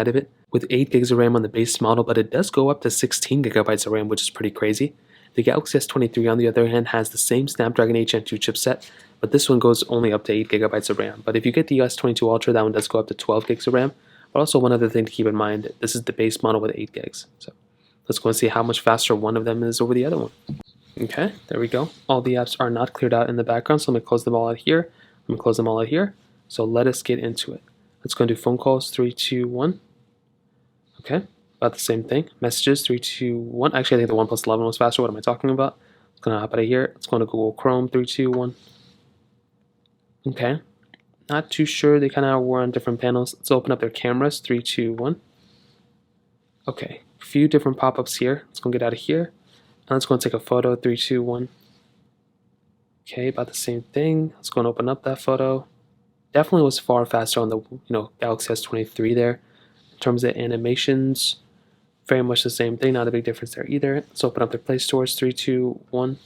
out of it with 8 gigs of RAM on the base model, but it does go up to 16 gigabytes of RAM, which is pretty crazy. The Galaxy S23 on the other hand has the same Snapdragon 8 Gen 2 chipset, but this one goes only up to 8 gigabytes of RAM. But if you get the S22 Ultra, that one does go up to 12 gigs of RAM. But also one other thing to keep in mind, this is the base model with 8 gigs. So let's go and see how much faster one of them is over the other one. Okay, there we go. All the apps are not cleared out in the background, so I'm going to close them all out here. I'm going to close them all out here. So let us get into it. Let's go and do phone calls, 3, 2, 1. Okay, about the same thing. Messages, 3, 2, 1. Actually, I think the OnePlus 11 was faster. What am I talking about? Let's go hop out of here. Let's go to Google Chrome, 3, 2, 1. Okay, not too sure. They kind of were on different panels. Let's open up their cameras, 3, 2, 1. Okay, a few different pop-ups here. Let's go get out of here. And let's go and take a photo, 3, 2, 1. Okay, about the same thing. Let's go and open up that photo. Definitely was far faster on the Galaxy S23 there. In terms of animations, very much the same thing. Not a big difference there either. Let's open up the Play Stores, 3, 2, 1.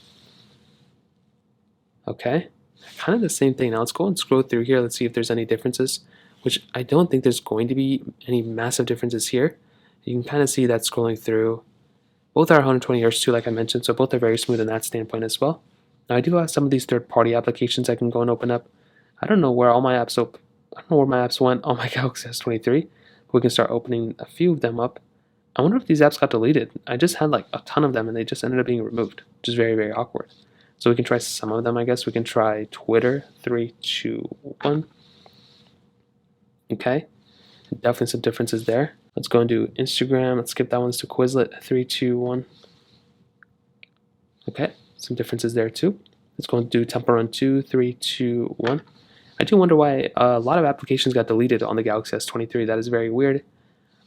Okay, kind of the same thing. Now let's go and scroll through here. Let's see if there's any differences, which I don't think there's going to be any massive differences here. You can kind of see that scrolling through. Both are 120 Hz too, like I mentioned, so both are very smooth in that standpoint as well. Now I do have some of these third-party applications I can go and open up. I don't know where all my apps I don't know where my apps went on my Galaxy S23, but we can start opening a few of them up. I wonder if these apps got deleted. I just had like a ton of them and they just ended up being removed, which is very, very awkward. So we can try some of them, I guess. We can try Twitter, 3, 2, 1. Okay, definitely some differences there. Let's go and do Instagram. Let's skip that one. Let's do Quizlet, 3, 2, 1. Okay, some differences there too. Let's go and do Temple Run 2, 3, 2, 1. I do wonder why a lot of applications got deleted on the Galaxy S23. That is very weird.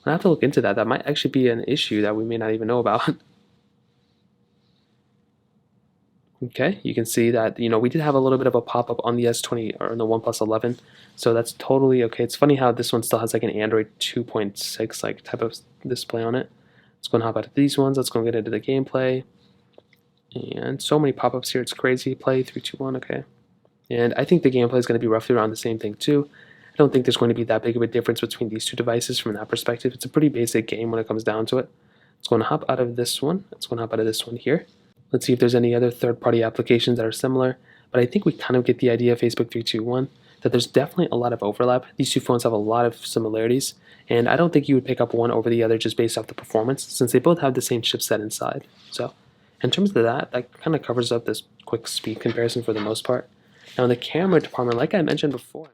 I have to look into that. That might actually be an issue that we may not even know about. Okay, you can see that we did have a little bit of a pop-up on the S20 or on the OnePlus 11, so that's totally okay. It's funny how this one still has like an Android 2.6 like type of display on it. Let's go and hop out of these ones. Let's go and get into the gameplay. And so many pop-ups here. It's crazy. Play 3, 2, 1. Okay. And I think the gameplay is going to be roughly around the same thing too. I don't think there's going to be that big of a difference between these two devices from that perspective. It's a pretty basic game when it comes down to it. Let's go and hop out of this one. Let's go and hop out of this one here. Let's see if there's any other third-party applications that are similar. But I think we kind of get the idea of Facebook 321, that there's definitely a lot of overlap. These two phones have a lot of similarities. And I don't think you would pick up one over the other just based off the performance, since they both have the same chipset inside. So in terms of that kind of covers up this quick speed comparison for the most part. Now in the camera department, like I mentioned before,